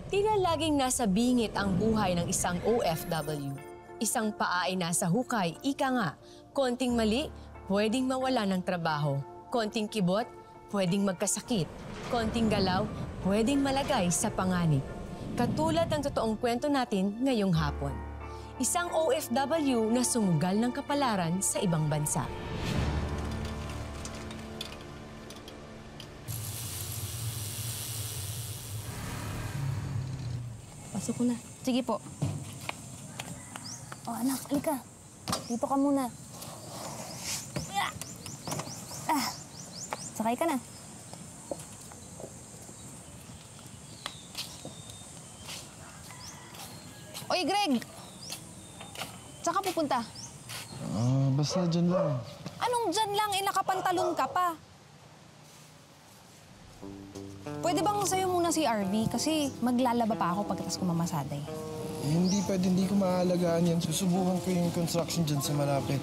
Tila laging nasa bingit ang buhay ng isang OFW. Isang paa ay nasa hukay, ika nga. Konting mali, pwedeng mawala ng trabaho. Konting kibot, pwedeng magkasakit. Konting galaw, pwedeng malagay sa panganib. Katulad ng totoong kwento natin ngayong hapon. Isang OFW na sumugal ng kapalaran sa ibang bansa. Pasok ko na. Sige po. Oh, anak, halika. Dito ka muna. Sakay ka na. Oy, Greg! Saan ka pupunta? Basta dyan lang. Anong dyan lang? Nakapantalon ka pa. Pwede bang sa'yo muna si RV? Kasi maglalaba pa ako pagkatas ko mamasaday. Hindi pwede, hindi ko maalagaan yan. Susubukan ko yung construction dyan sa malapit.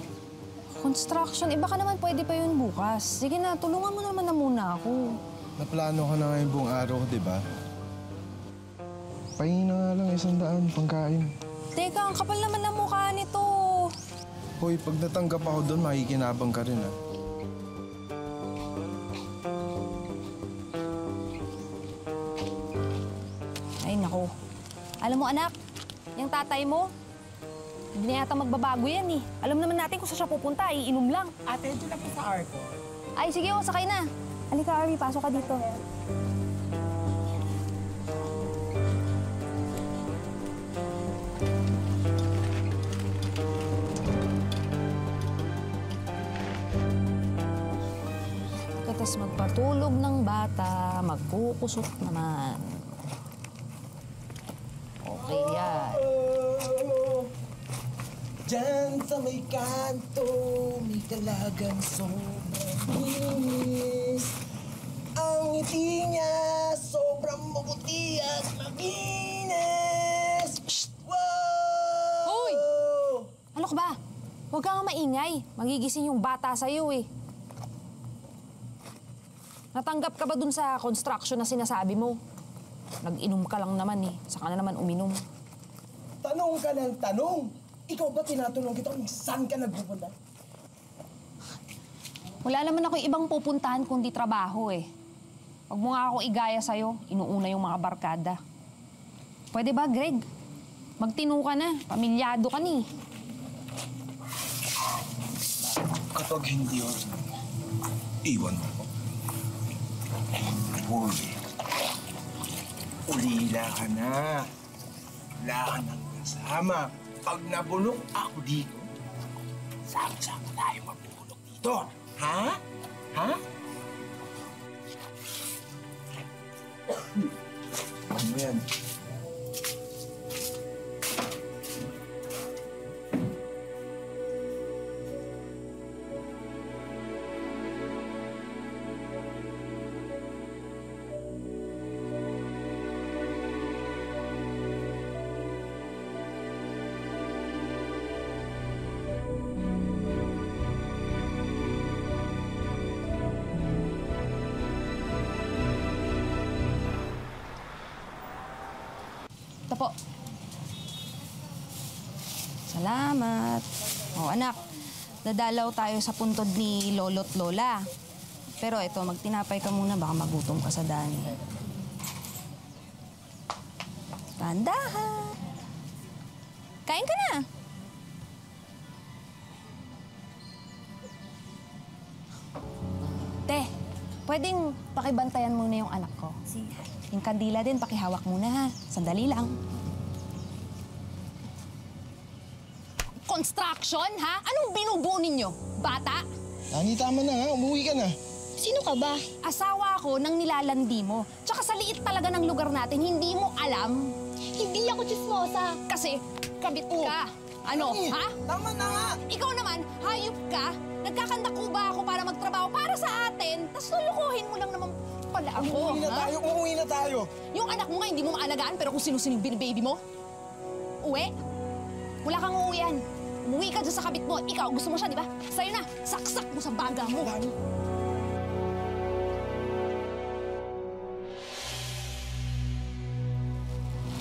Construction? Baka naman pwede pa yun bukas. Sige na, tulungan mo naman na muna ako. Naplano ka na ngayong buong araw, di ba? Pahingi na nga lang 100 pangkain. Teka, ang kapal naman ng mukha nito. Hoy, pag natanggap ako doon, makikinabang ka rin, ha? Ay, naku. Alam mo, anak, yung tatay mo, hindi na yata magbabago yan, eh. Alam naman natin kung saan siya pupunta, iinom lang. Ate, ito na po sa Arco. Ay, sige, sakay na. Halika, Arby, pasok ka dito. Tapos magpatulog ng bata, magkukusot naman. Okay yan. Diyan sa may kanto, may dalagang sobrang linis. Ang ngiti niya, sobrang mabuti at makinis. Psst! Wow! Hoy! Ano ka ba? Huwag ka nga maingay. Magigising yung bata sa'yo eh. Natanggap ka ba dun sa construction na sinasabi mo? Nag-inom ka lang naman eh. Saka na naman uminom. Tanong ka ng tanong. Ikaw ba tinatanong kita kung saan ka nagpupunta? Wala naman ako ibang pupuntahan kundi trabaho eh. Huwag mo nga ako igaya sa'yo. Inuuna yung mga barkada. Pwede ba, Greg? Magtino ka na. Pamilyado ka ni. Kapag hindi yun, iwan mo. Hoy, ulila ka na. Wala ka nang kasama. Pag nabulok ako dito, sama-sama tayo mabulok dito. Ha? Ha? Ano yan? Ito po. Salamat. O anak, dadalaw tayo sa puntod ni Lolo't Lola. Pero ito, magtinapay ka muna, baka magutom ka sa daan. Tandahan. Kain ka na. Te, pwedeng pakibantayan muna yung anak ko. Sige. Yung kandila din, pakihawak muna ha. Sandali lang. Construction, ha? Anong binubuo ninyo? Bata? Ani, tama na nga. Umuwi ka na. Sino ka ba? Asawa ko ng nilalandi mo. Tsaka sa liit talaga ng lugar natin, hindi mo alam. Hindi ako chismosa. Kasi kabit ka. Ano, ha? Tama na nga! Ikaw naman, hayop ka. Nagkakandakuba ako para magtrabaho para sa atin. Tapos lulukuhin mo lang naman pala ako, Umuwi na tayo, umuwi na tayo! Yung anak mo nga hindi mo maalagaan, pero kung sino-sino yung baby mo? Uwi? Wala kang uuwian. Umuwi ka dyan sa kabit mo. Ikaw, gusto mo siya, di ba? Sa'yo na, saksak mo sa baga mo.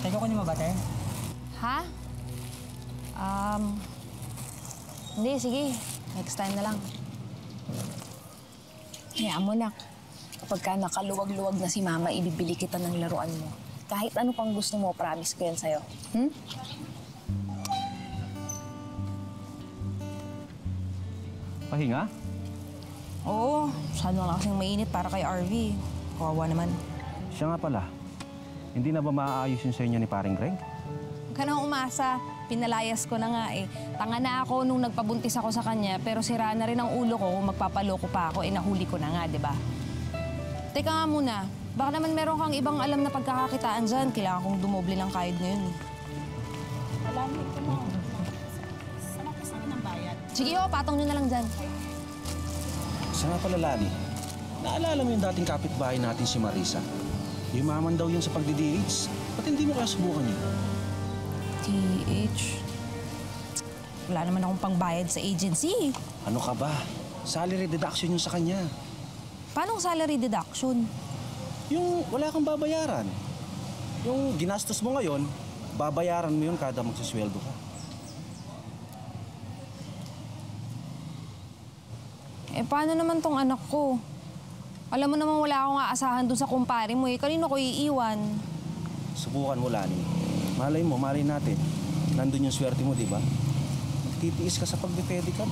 Teka ko ni mabate. Ha? Hindi, sige. Next time na lang. Hayaan mo, nak. Kapag ka nakaluwag-luwag na si Mama, ibibili kita ng laruan mo. Kahit ano pang gusto mo, promise ko yan sa'yo. Pahinga? Oo. Masyado lang kasing mainit para kay RV. Kawawa naman. Siya nga pala. Hindi na ba maaayos yun sa inyo ni paring Greg? Huwag ka nang umasa. Pinalayas ko na nga eh. Tanga na ako nung nagpabuntis ako sa kanya, pero sira na rin ang ulo ko kung magpapaloko pa ako, nahuli ko na nga, di ba? Teka nga muna, baka naman meron kang ibang alam na pagkakakitaan dyan. Kailangan kong dumoble ng kayod ngayon eh. Alam mo, ito mo. Sama ko sa akin ng bayad. Sige ho, patong nyo na lang dyan. Siya nga pala, Lani. Naalala mo yung dating kapitbahay natin si Marisa? Yumaman daw yun sa pagdidilig. Ba't hindi mo kaya subukan yun? TH. Wala naman akong pangbayad sa agency. Ano ka ba? Salary deduction yun sa kanya. Paano salary deduction? Yung wala kang babayaran. Yung ginastos mo ngayon, babayaran mo yun kada magsasweldo ka. Eh, paano naman tong anak ko? Alam mo naman wala akong aasahan dun sa kumpare mo eh. Kanino ko iiwan? Subukan mo, Lani. Malay natin. Nandun yung swerte mo, di ba? Titiis ka sa pagdepedicab.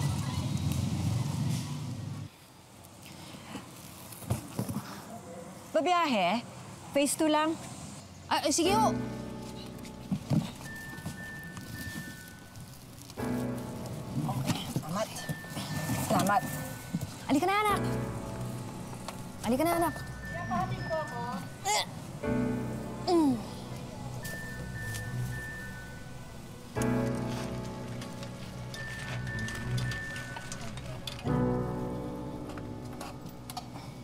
Babiyahe? Phase 2 lang? Sige ho. Okay, salamat. Salamat. Halika na, anak. Halika na, anak. Kakahatin ko ako.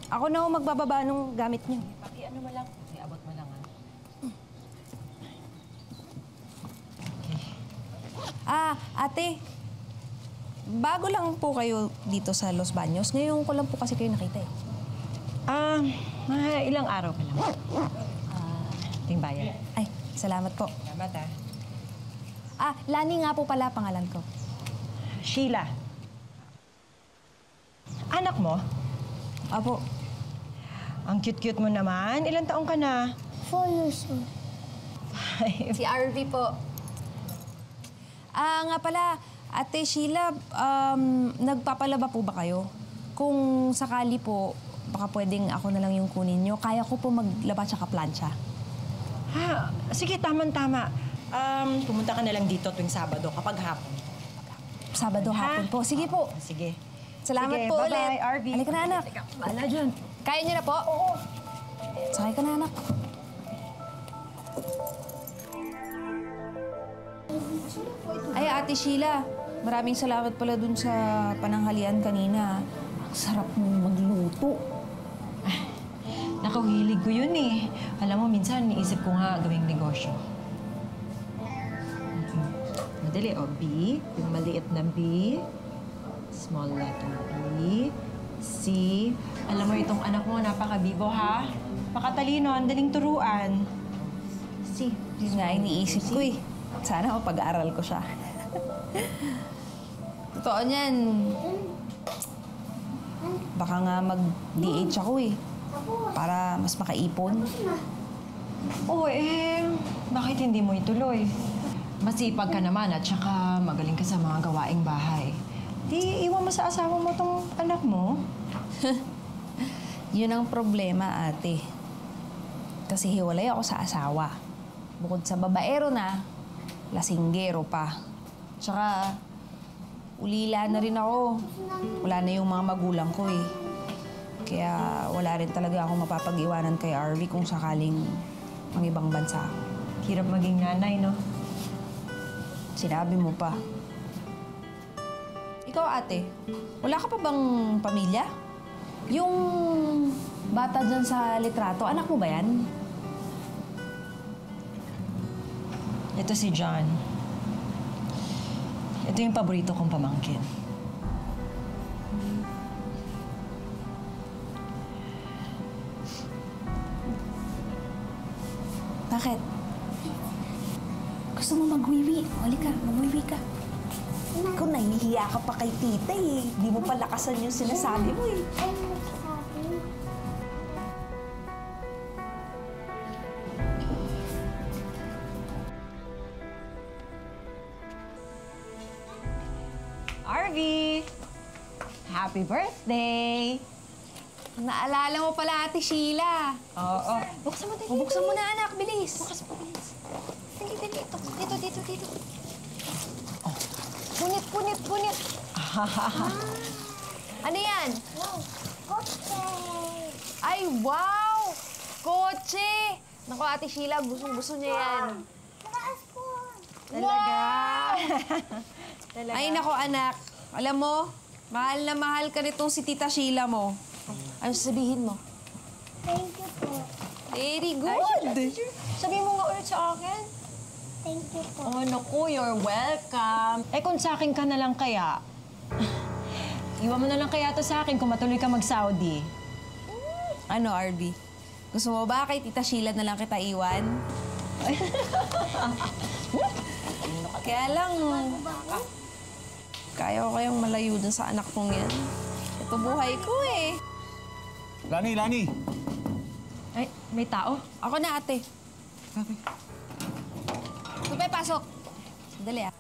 Ako na ho magbababa nung gamit niyo. Paki-ano mo lang. Iabot mo lang, ha? Ate. Bago lang po kayo dito sa Los Baños. Ngayon ko lang po kasi kayo nakita eh. Mga ilang araw ka lang. Ito yung bayad. Ay, salamat po. Salamat, ha? Lani nga po pala pangalan ko. Sheila. Anak mo? Apo, Ang cute-cute mo naman. Ilang taong ka na? 4 years old. si RV po. Nga pala, Ate Sheila, nagpapalaba po ba kayo? Kung sakali po, baka pwedeng ako na lang yung kunin nyo. Kaya ko po maglaba tsaka plancha. Ha? Sige, tama-tama. Pumunta ka na lang dito tuwing Sabado kapag hapon. Sabado hapon po. Sige po. Sige. Salamat Sige, po bye-bye, ulit. RV. Halika na, anak. Bahala dyan. Kaya niyo na po? Oo. Sakay ka na, anak. Ay, Ate Sheila, maraming salamat pala dun sa pananghalian kanina. Ang sarap mong magluto. Nakahilig ko yun eh. Alam mo, minsan niisip ko nga gawing negosyo. Madali, o. B. Yung maliit na B. Small letter B. C. Alam mo, itong anak mo, napakabibo, ha? Pakatalino, ang daling turuan. C. Yun nga, iniisip ko eh. Sana mapag-aaral ko siya. Totoo niyan. Baka nga mag-DH ako eh. Para mas makaipon. Oo, bakit hindi mo ituloy? Masipag ka naman at saka magaling ka sa mga gawaing bahay. Di iwan mo sa asawa mo tong anak mo. Yun ang problema, ate. Kasi hiwalay ako sa asawa. Bukod sa babaero na, lasinggero pa. Tsaka, ulila na rin ako. Wala na yung mga magulang ko eh. Kaya wala rin talaga akong mapapag-iwanan kay RV kung sakaling ang ibang bansa. Hirap maging nanay, no? Sinabi mo pa. Ikaw, ate, wala ka pa bang pamilya? Yung bata dyan sa litrato, anak mo ba yan? Ito si John. Ito yung paborito kong pamangkin. Bakit? Gusto mo magwiwi? Halika, magwiwi ka. Ikaw, nahihiya ka pa kay tita eh. Di mo palakasan yung sinasabi mo eh. Ay, nagsabi. Arvy! Happy birthday! Naalala mo pala, Ate Sheila. Oo. Buksan mo dali. Bubuksan mo na, anak. Bilis. Bukas mo, bilis. Dali, dali. Ito. Dito. Oh. Punit. Ano yan? Wow, kotse. Ay, wow! Kotse! Naku, Ate Sheila, gustong-gusto niya yan. Taas po. Talaga. Talaga. Ay, nako, anak. Alam mo, mahal na mahal ka nitong si Tita Sheila mo. Ano sasabihin mo? Thank you po. Very good! Sabihin mo nga ulit sa akin. Thank you po. Oh, naku, you're welcome. Eh, kung sa akin ka na lang kaya, iwan mo na lang kaya to sa akin kung matuloy ka mag-Saudi. Ano, Arby? Gusto mo ba kay Tita Sheila na lang kita iwan? Kaya lang, kaya ko kayong malayo dun sa anak kong yan. Ito buhay ko eh. Lani! Ay, may tao? Ako na, ate. Tupe, pasok. Sandali ah.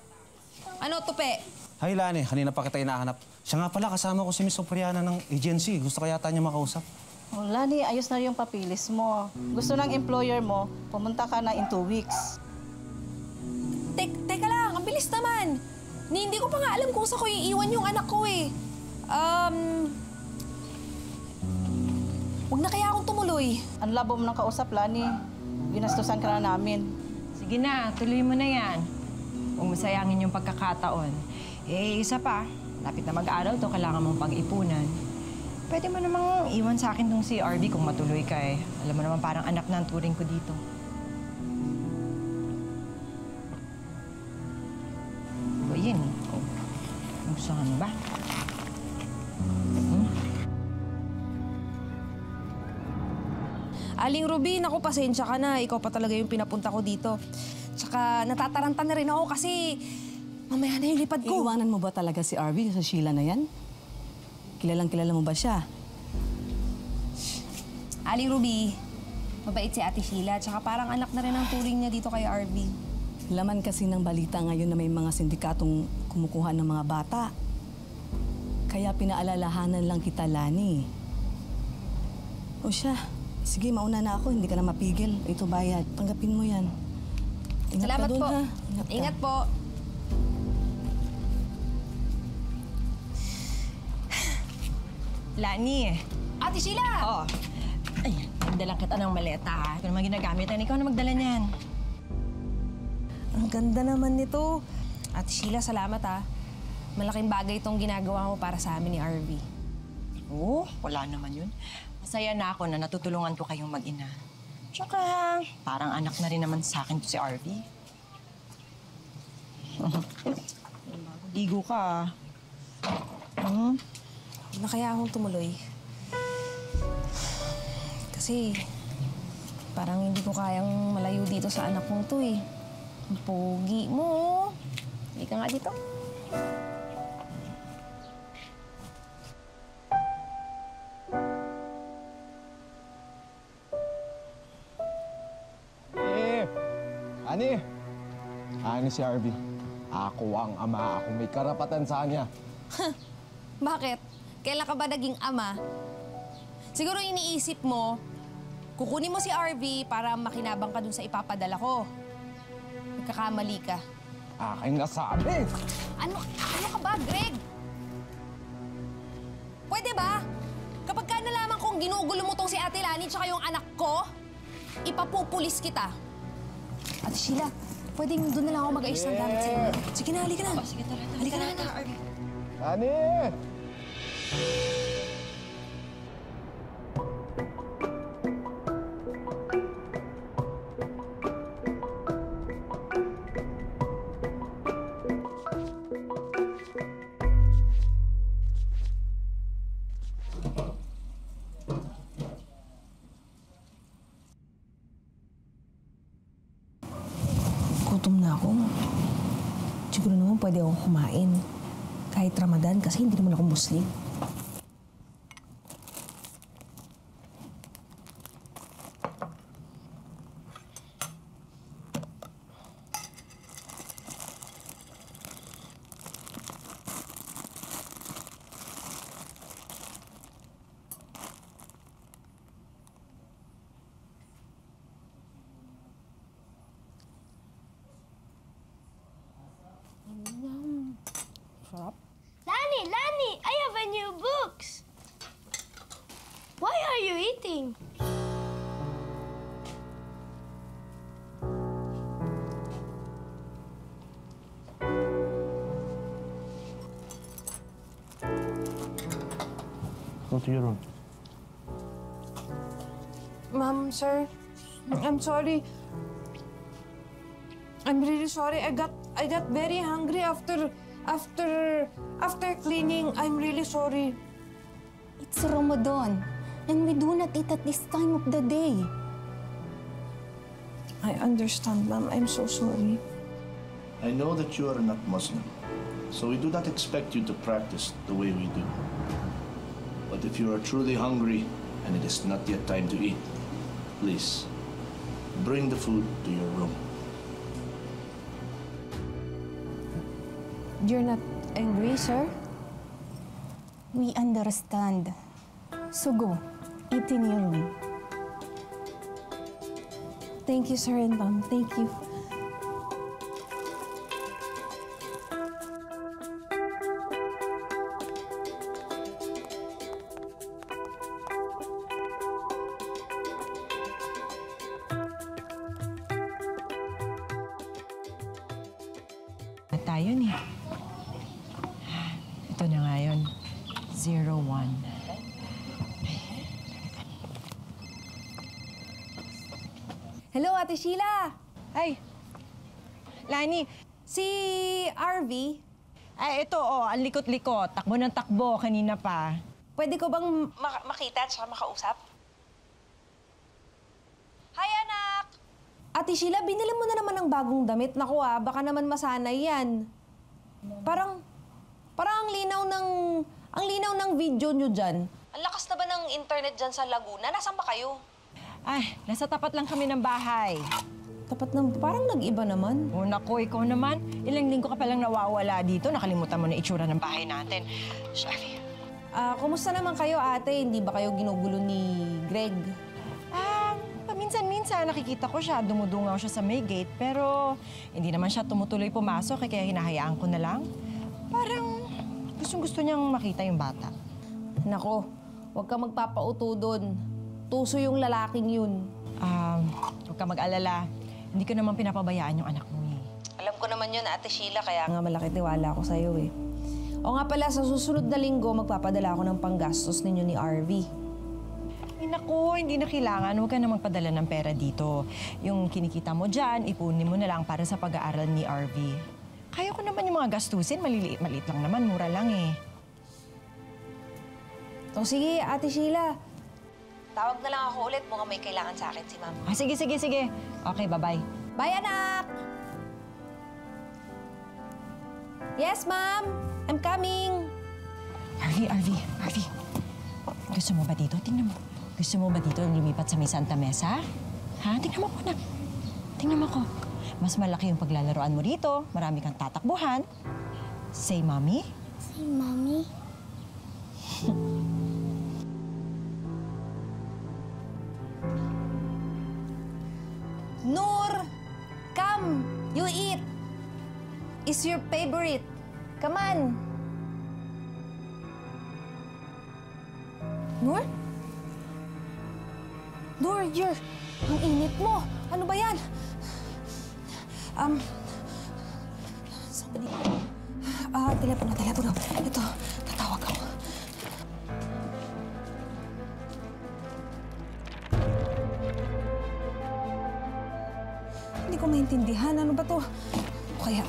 Ano, Tupe? Hi, Lani. Kanina pa kita hinahanap. Siya nga pala, kasama ko si Miss Opriana ng agency. Gusto kaya niya makausap. Oh, Lani, ayos na yung papilis mo. Gusto ng employer mo, pumunta ka na in 2 weeks. Teka lang, ang bilis naman. Hindi ko pa nga alam kung saan ko iiwan yung anak ko eh. Huwag na kaya akong tumuloy. Ang labo mo ng kausap, Lani. Ginastusan ka na namin. Sige na, tuloy mo na yan. Huwag masayangin yung pagkakataon. Eh, isa pa, lapit na mag-aaral to, kailangan mong pag-ipunan. Pwede mo namang iwan sa akin tong si RV kung matuloy ka eh. Alam mo naman parang anak na ang turing ko dito. O yun. Oh. Gusto ka ba? Aling Ruby, naku, pasensya ka na. Ikaw pa talaga yung pinapunta ko dito. Tsaka natataranta na rin ako kasi mamaya na yung lipad ko. Iiwanan mo ba talaga si Arvy sa Sheila na yan? Kilala mo ba siya? Aling Ruby, mabait si Ate Sheila. Tsaka parang anak na rin ang turing niya dito kay RV. Laman kasi ng balita ngayon na may mga sindikatong kumukuha ng mga bata. Kaya pinaalalahanan lang kita, Lani. O siya, sige, mauna na ako. Hindi ka na mapigil. Ito bayad. Tanggapin mo yan. Ingat Salamat ka dun, po. ha? Ingat po. Lani. Ate Sheila! Oh. Ay, nagdala kita ng maleta ha. Ito naman ginagamit yan. Ikaw na magdala niyan. Ang ganda naman nito. Ate Sheila, salamat ha. Malaking bagay itong ginagawa mo para sa amin ni RV. Oo, wala naman yun. Masaya na ako na natutulungan ko kayong mag-ina. Tsaka, parang anak na rin naman sa akin to si RV. Ligo ka. Hindi na kaya akong tumuloy. Kasi parang hindi ko kayang malayo dito sa anak kong to eh. Ang pogi mo. Hindi ka nga dito. Ani si Arvy. Ako ang ama. Ako may karapatan sa kanya. Bakit? Kailan ka ba naging ama? Siguro iniisip mo, kukunin mo si RV para makinabang ka dun sa ipapadala ko. Nagkakamali ka. Aking nasabi! Ano ka ba, Greg? Pwede ba? Kapag ka nalaman kong ginugulo mo tong si Ate Lani tsaka yung anak ko, ipapupulis kita. Ate Sheila, pwedeng doon na lang ako mag-ayos ng gamit sa'yo. Sige na, halika na. Sige, tara. Halika na, anak. Ani! Gutom na ako. Siguro naman pwede akong kumain. Kahit Ramadan kasi hindi naman ako Muslim. Lani, I have a new books. Why are you eating? Go to your room. Ma'am, sir, I'm sorry. I'm really sorry. I got very hungry after cleaning. I'm really sorry. It's Ramadan, and we do not eat at this time of the day. I understand, ma'am. I'm so sorry. I know that you are not Muslim, so we do not expect you to practice the way we do. But if you are truly hungry and it is not yet time to eat, please bring the food to your room. You're not angry, sir? We understand. So go, eat in your room. Thank you, sir and ma'am. Thank you. Tayo ni. Ito na nga yun. 01. Hello, Ate Sheila. Ay! Lani, Si RV, ay ito ang likot-likot. Takbo ng takbo kanina pa. pwede ko bang Makita at saka makausap? Hi, anak! Ate Sheila, binili mo na naman ng bagong damit. Naku baka naman masanay yan. Parang ang linaw ng video nyo dyan. Ang lakas na ba ng internet dyan sa Laguna? Nasaan ba kayo? Ay, nasa tapat lang kami ng bahay. Tapat ng, parang nag-iba naman. Oh, nako, ikaw naman. Ilang linggo ka palang nawawala dito. Nakalimutan mo na itsura ng bahay natin. Sorry. Kumusta naman kayo, ate? Hindi ba kayo ginugulo ni Greg? Paminsan-minsan nakikita ko siya. Dumudungaw siya sa may gate. Pero hindi naman siya tumutuloy pumasok. Kaya hinahayaan ko na lang. Parang gustong-gusto niyang makita yung bata. Nako, huwag ka magpapauto doon. Tuso yung lalaking yun. Huwag ka mag-alala. Hindi ko naman pinapabayaan yung anak mo eh. Alam ko naman yun, Ate Sheila, kaya nga malaki tiwala ko sa'yo eh. O nga pala, sa susunod na linggo, magpapadala ako ng panggastos ninyo ni RV. Ay naku, hindi na kailangan. Huwag ka na magpadala ng pera dito. Yung kinikita mo dyan, ipunin mo na lang para sa pag-aaral ni RV. Kaya ko naman yung mga gastusin. Maliit lang naman. Mura lang eh. O sige, Ate Sheila. Tawag na lang ako ulit. Mukhang may kailangan sa akin si Ma'am. Sige. Okay, bye-bye. Bye, anak! Yes, Ma'am. I'm coming. RV. Gusto mo ba dito? Tingnan mo. Gusto mo ba dito lumipat sa may Santa Mesa? Ha? Tingnan mo ko, anak. Tingnan mo ko. Mas malaki yung paglalaroan mo rito. Marami kang tatakbuhan. Say, Mommy. Say, Mommy. Noor! Come! You eat! It's your favorite. Come on! Noor? Noor, ang init mo. Ano ba yan? Sandali. Telepono. Ito, tatawag ako. Hindi ko maintindihan. Ano ba to? O kaya...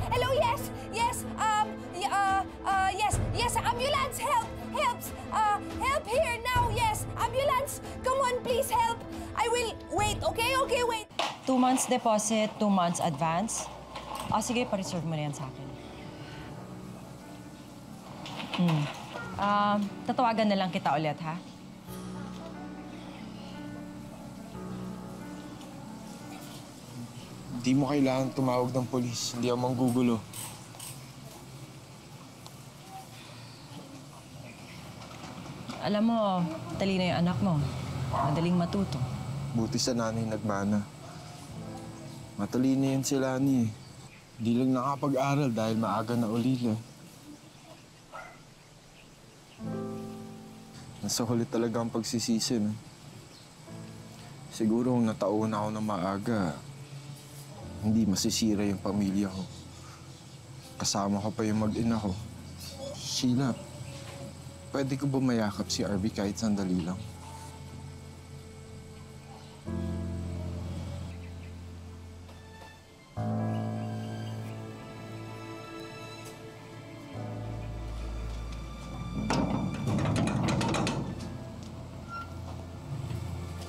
Hello, yes! Yes, ambulance! Help! Okay, wait. 2 months deposit, 2 months advance. O sige, pa-reserve mo na yan sa akin. Tatawagan na lang kita ulit, ha? Hindi mo kailangan tumawag ng polis. Hindi ako manggugulo. Alam mo, talino yung anak mo. Madaling matuto. Buti sa nanay nagmana. Matalino yan si Lani eh. Hindi lang nakapag-aral dahil maaga na ulila. Nasa huli talaga ang pagsisisi, no? Siguro kung natauhan ako ng maaga, hindi masisira yung pamilya ko. Kasama ko pa yung mag-ina ko. Sheila, pwede ko ba mayakap si Arby kahit sandali lang?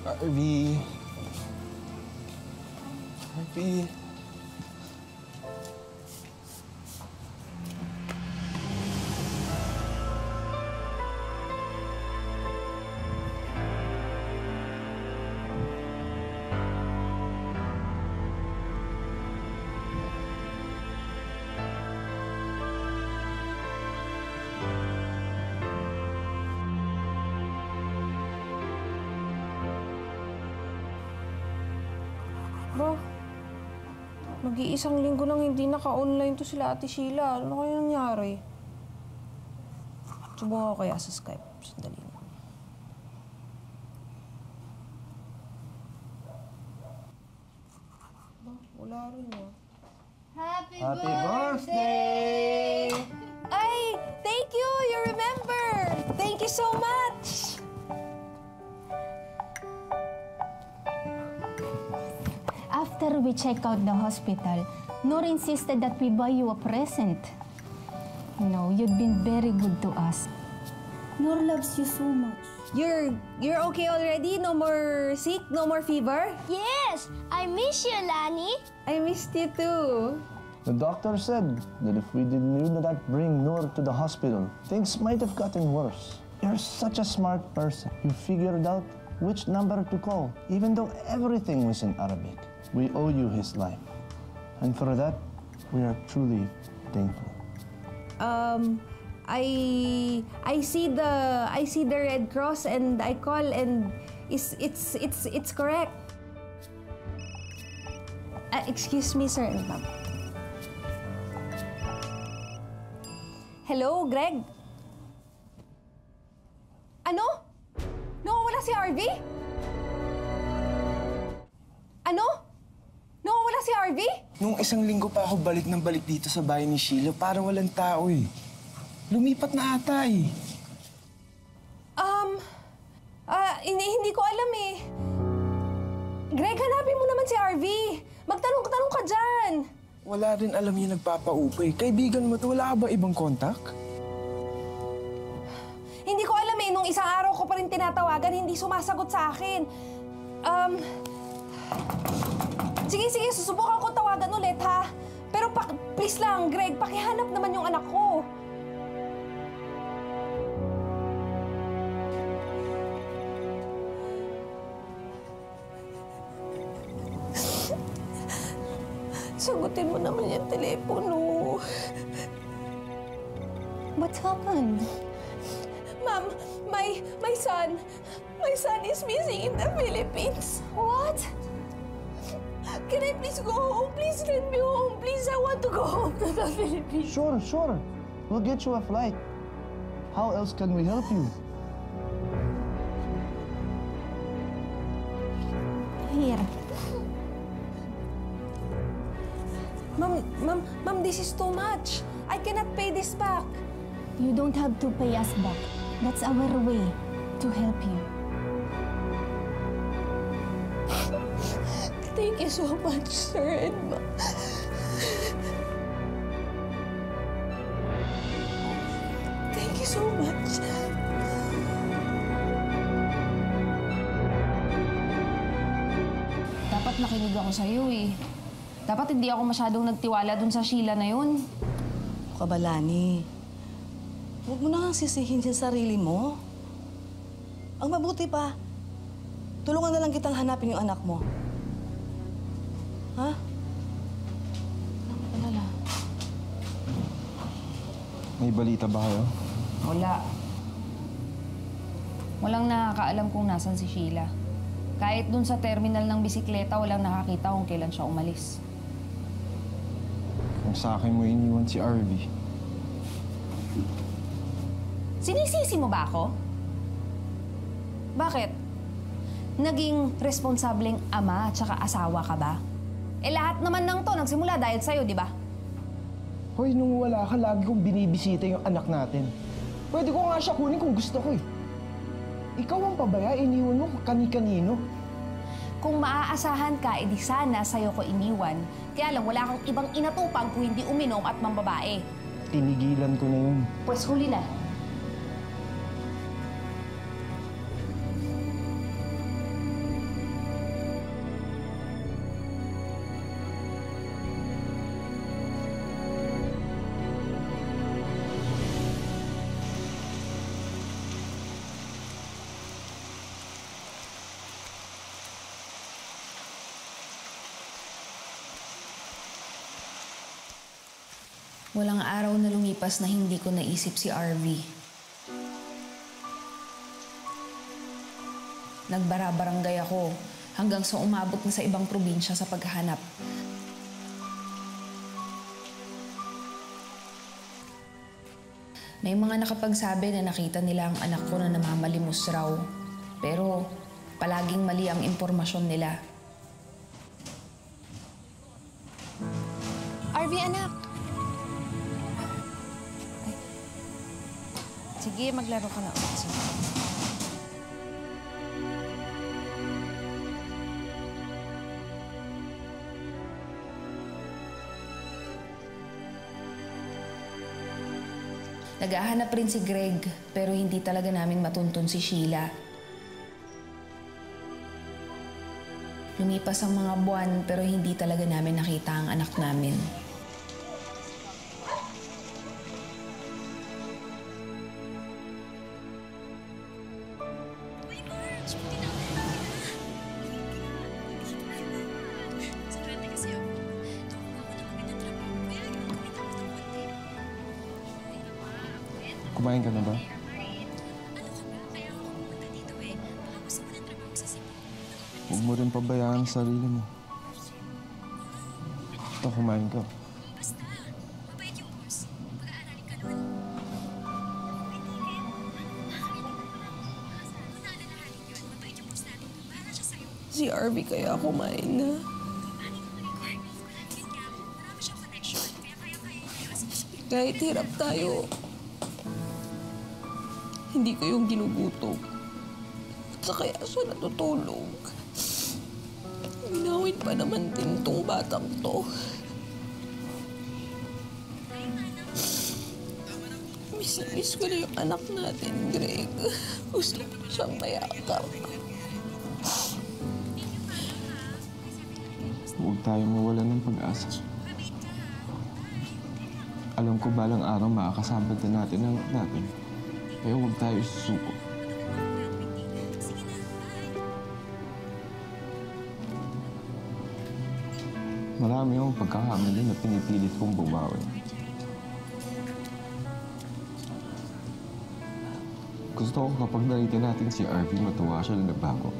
Arby. Arby. Bro, mag-iisang linggo nang hindi naka-online to sila Ate Sheila. Ano kaya nangyari? Subukan ko kaya sa Skype. Sandali na. Wala rin ah. Happy birthday! Ay! Thank you! You remember! Thank you so much! After we check out the hospital, Noor insisted that we buy you a present. No, you've been very good to us. Noor loves you so much. You're okay already? No more sick? No more fever? Yes! I miss you, Lani. I missed you too. The doctor said that if we did not bring Noor to the hospital, things might have gotten worse. You're such a smart person. You figured out which number to call, even though everything was in Arabic. We owe you his life. And for that, we are truly thankful. I see the Red Cross and I call and it's correct. Excuse me, sir. Hello, Greg? Ano? Nawawala si Harvey? Ano? Nawawala si Harvey? Nung isang linggo pa ako balik dito sa bahay ni Sheila, parang walang tao eh. Lumipat na ata eh. Hindi ko alam eh. Greg, hanapin mo naman si Harvey. Magtanong ka dyan. Wala rin alam yung nagpapaupa eh. Kaibigan mo to, wala ka ba ibang kontak? Hindi ko alam eh. Nung isang araw ko pa rin tinatawagan, hindi sumasagot sa akin. Sige, susubukan ko tawagan ulit, ha? Pero please lang, Greg, pakihanap naman yung anak ko. Sagutin mo naman yung telepono. What's happened? Ma'am, my son is missing in the Philippines. What? Can I please go home? Please send me home. Please, I want to go home to the Philippines. Sure. We'll get you a flight. How else can we help you? Here. Ma'am, this is too much. I cannot pay this back. You don't have to pay us back. That's our way to help you. Thank you so much, sir and ma'am. Thank you so much. dapat nakinig ako sa'yo eh. Dapat hindi ako masyadong nagtiwala dun sa Sheila na yun. Kabalani, huwag mo na nga sisihin sa sarili mo. Ang mabuti pa, tulungan na lang kitang hanapin yung anak mo. Ha? Alala. May balita ba kayo? Wala. Walang nakakaalam kung nasan si Sheila. Kahit dun sa terminal ng bisikleta, walang nakakita kung kailan siya umalis. Kung sa akin mo iniwan si RV. Sinisisi mo ba ako? Bakit? Naging responsableng ama at saka asawa ka ba? Eh lahat naman ng to nagsimula dahil sa'yo, di ba? Hoy, nung wala ka, lagi kong binibisita yung anak natin. Pwede ko nga siya kunin kung gusto ko eh. Ikaw ang pabaya, iniwan mo kani-kanino. Kung maaasahan ka, edi sana sa'yo ko iniwan. Kaya lang, wala kang ibang inatupag kung hindi uminom at mambabae. Tinigilan ko na yun. Pues huli na. Walang araw na lumipas na hindi ko naisip si RV. Nagbara-barangay ako hanggang sa umabot na sa ibang probinsya sa paghahanap. May mga nakapagsabi na nakita nila ang anak ko na namamalimos raw. Pero palaging mali ang impormasyon nila. RV, anak! Sige, maglaro ka na ulit. Naghahanap rin si Greg, pero hindi talaga namin matuntun si Sheila. Lumipas ang mga buwan, pero hindi talaga namin nakita ang anak namin. Kumain ka na ba? Huwag mo rin pabayaan ang sarili mo. Ito, kumain ka. Si RV kaya kumain na. Kahit hirap tayo, hindi ko yung ginugutom. At sa kaya siya natutulog. Ginawin pa naman din tong batang to. Miss ko na yung anak natin, Greg. Gusto ko siyang mayakap. Huwag tayong mawalan ng pag-asa. Alam ko balang araw makakasabad na natin ang anak natin. Kaya huwag tayo susuko. Marami akong pagkakamali na pinipilit kong bumawi. Gusto ko kapag nakita natin si RV, matuwa siya na nagbago.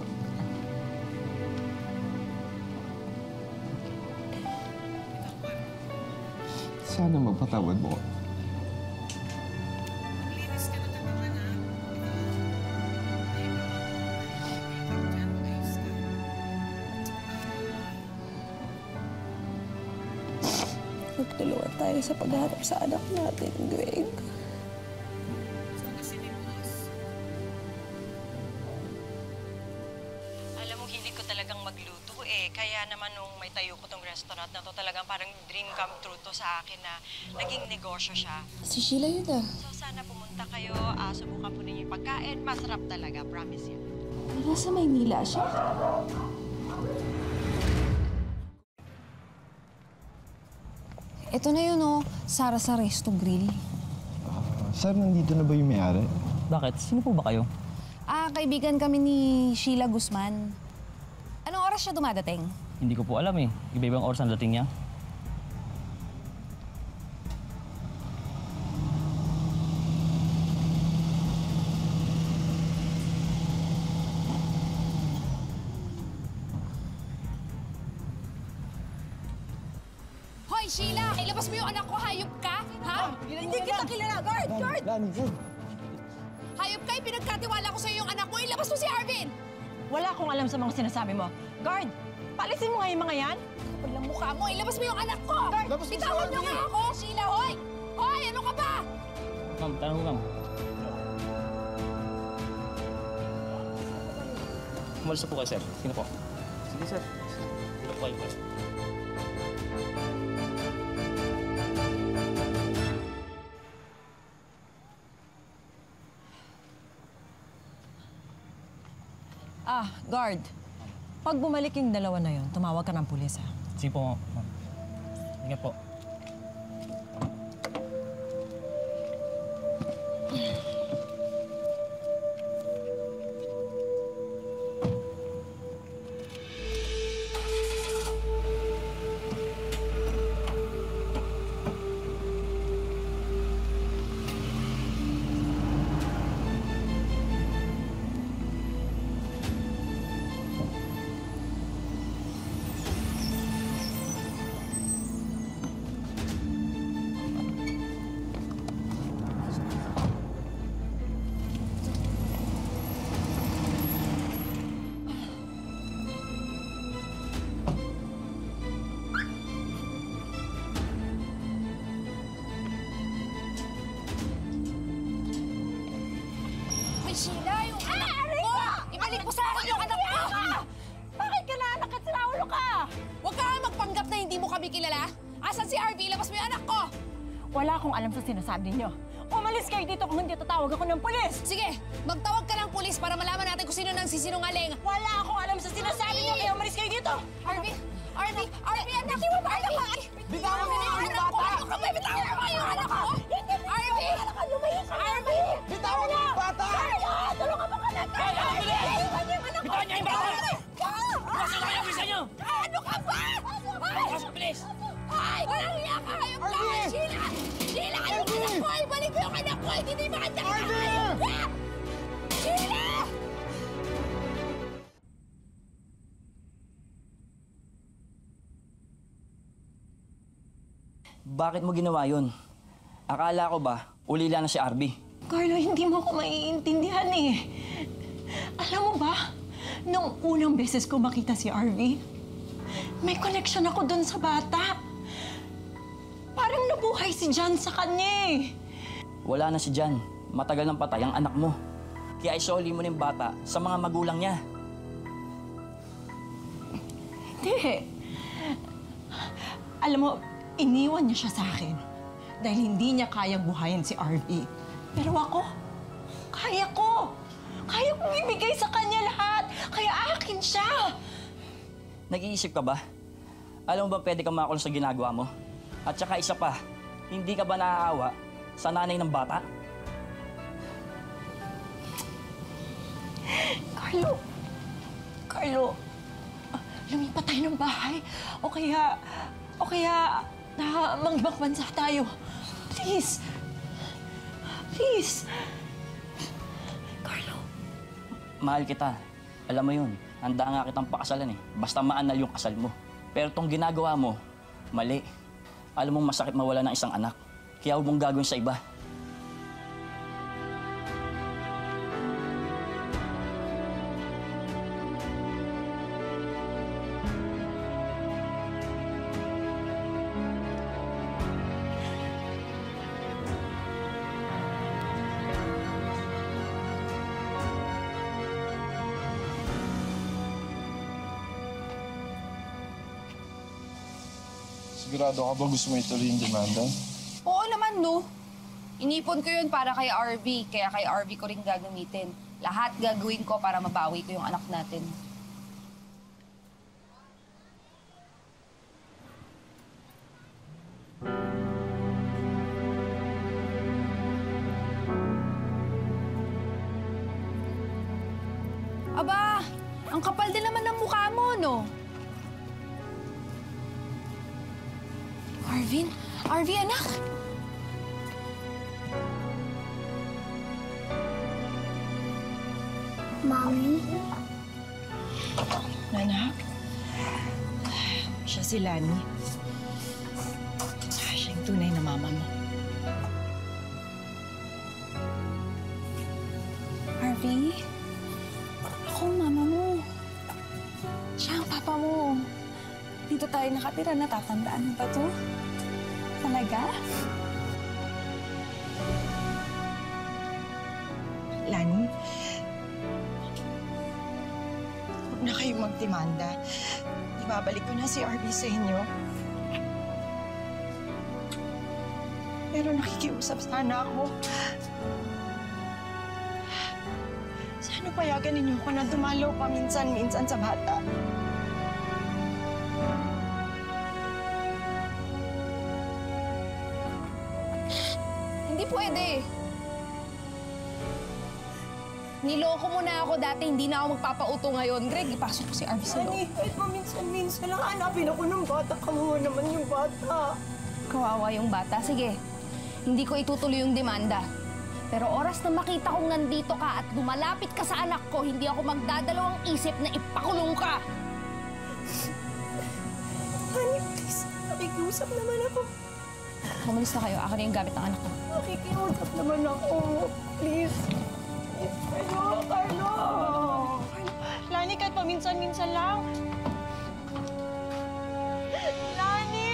Sana magpatawad mo. Magtulungan tayo sa pagharap sa anak natin, Greg. Alam mo, hilig ko talagang magluto eh. Kaya naman nung may tayo ko tong restaurant na to, talagang parang dream come true to sa akin na naging negosyo siya. Si Sheila yun ah. So sana pumunta kayo, subukan po ninyo yung pagkain. Masarap talaga, promise yan. Nasa Maynila siya. Ito na yun, oh. Sara sa Resto Grill. Sir, nandito na ba yung may-ari? Bakit? Sino po ba kayo? Kaibigan kami ni Sheila Guzman. Anong oras siya dumadating? Hindi ko po alam eh. Iba-ibang oras ang dating niya. Hoy, Sheila! Ilabas mo yung anak ko, hayop ka? Ha? Hindi kita kilala. Guard! Guard! Lani, Hayop ka, pinagkatiwala ko sa'yo yung anak mo. Ilabas mo si Arvin! Wala akong alam sa mga sinasabi mo. Guard, palisin mo nga yung mga yan. Kapal ng mukha mo, ilabas mo yung anak ko! Guard, bitawan niyo nga ako! Sheila, hoy! Hoy, ano ka ba? Ma'am, tanong ko, ma'am. Umalis na po kayo, sir. Sino po? Sige, sir. Sino po kayo? Guard. Pag bumalik yung dalawa na yun, tumawag ka ng pulis, ha? Sige po, ma'am. Ingat po. Sheila, yung anak ko! Ibalik mo sa akin yung anak ko! Bakit ka naanakit sa ulo ka? Huwag ka nga magpanggap na hindi mo kami kilala. Asan si Arvin? Ilabas mo yung anak ko! Wala akong alam sa sinasabi ninyo. Umalis kayo dito kung hindi tatawag ako ng pulis! Sige, magtawag ka ng pulis para malaman natin kung sino nang sisinungaling. Wala akong alam sa sinasabi niyo, kaya umalis kayo dito! Arvin! Arvin! Arvin! Anak mo ba? Bitawan mo yung anak ko! Ano ka ba? Bitawan mo yung anak ko! Arvin! Arvin! Bitawan mo yung bata! Tulungan mo ka na! Hey, bitawan niya yung bata! Pasok kayo, bisa niyo! Ano ka ba? Pasok, bilis! Ay! Walang hiya ka! Hayop ka! Sheila! Sheila! Yung anak ko! Ibalik mo yung anak ko! Hindi makita ka! Hayop ka! Sheila! Bakit mo ginawa yun? Akala ko ba, ulila na si Arby? Carlo, hindi mo ako maiintindihan eh. Alam mo ba, nung unang beses ko makita si RV, may connection ako dun sa bata. Parang nabuhay si John sa kanya eh. Wala na si Jan. Matagal nang patay ang anak mo. Kaya isoli mo na yung bata sa mga magulang niya. Hindi. Alam mo, iniwan niya siya sa akin dahil hindi niya kayang buhayin si RV. Pero ako, kaya ko. Kaya kong ibigay sa kanya lahat. Kaya akin siya. Nag-iisip ka ba? Alam mo ba pwede kang makakulong sa ginagawa mo? At saka isa pa, hindi ka ba naaawa sa nanay ng bata? Carlo, lumipat tayo ng bahay. O kaya, mang-ibang bansa tayo. Please. Please. Carlo. Mahal kita. Alam mo yun, handa nga kitang pakasalan eh. Basta maanal yung kasal mo. Pero tong ginagawa mo, mali. Alam mong masakit mawala ng isang anak. Kaya huwag mong gagawin sa iba. Sigurado ka ba gusto mo ituloy yung demanda? Oo naman, no. Inipon ko yun para kay RV, kaya kay RV ko rin gagamitin. Lahat gagawin ko para mabawi ko yung anak natin. Aba, ang kapal din naman ng mukha mo, no? Arvin? Arvin, anak? Mommy? Anak? Siya si Lani. Siya yung tunay na mama mo. Harvey? Ako ang mama mo. Siya ang papa mo. Dito tayo nakatira. Natatandaan mo ba to? Talaga? Lani, huwag na kayong magdemanda. Ibabalik ko na si RV sa inyo. Pero nakikiusap sana ako. Sana payagan ninyo ako na dumalaw paminsan-minsan sa bata. Hindi pwede. Niloko mo na ako dati, hindi na ako magpapauto ngayon. Greg, ipasok ko si Arvin sa loob. Lani, kahit paminsan-minsan lang, hanapin ako ng bata. Kamuha naman yung bata. Kawawa yung bata. Sige, hindi ko itutuloy yung demanda. Pero oras na makita kong nandito ka at lumalapit ka sa anak ko, hindi ako magdadalawang isip na ipakulong ka. Lani, please. Nakikiusap naman ako. Umalis na kayo. Akin na yung gamit ng anak ko. Nakikiusap naman ako. Please. Carlo! Carlo! Lani, kahit paminsan-minsan lang. Lani!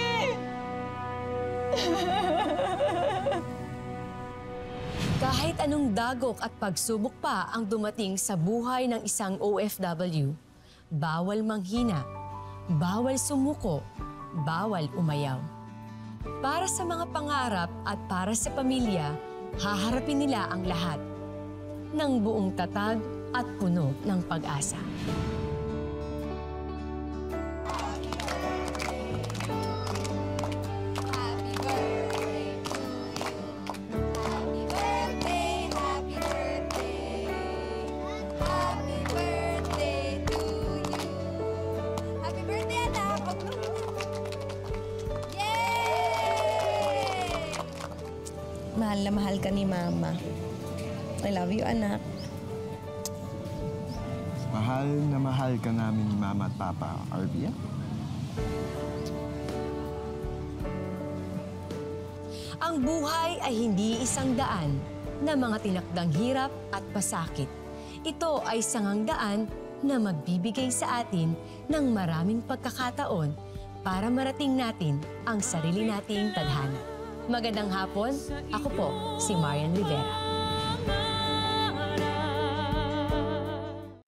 Kahit anong dagok at pagsubok pa ang dumating sa buhay ng isang OFW, bawal manghina, bawal sumuko, bawal umayaw. Para sa mga pangarap at para sa pamilya, haharapin nila ang lahat ng buong tatag at puno ng pag-asa. Mahal na mahal ka ni Mama. I love you, anak. Mahal na mahal ka namin ni Mama at Papa, Arvia. Ang buhay ay hindi isang daan na mga tinakdang hirap at pasakit. Ito ay sangang daan na magbibigay sa atin ng maraming pagkakataon para marating natin ang sarili nating tadhana. Magandang hapon, ako po si Marian Rivera.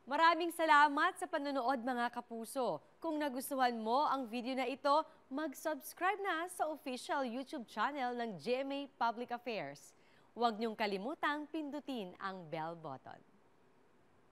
Maraming salamat sa panonood mga kapuso. Kung nagustuhan mo ang video na ito, mag-subscribe na sa official YouTube channel ng GMA Public Affairs. Huwag niyong kalimutang pindutin ang bell button.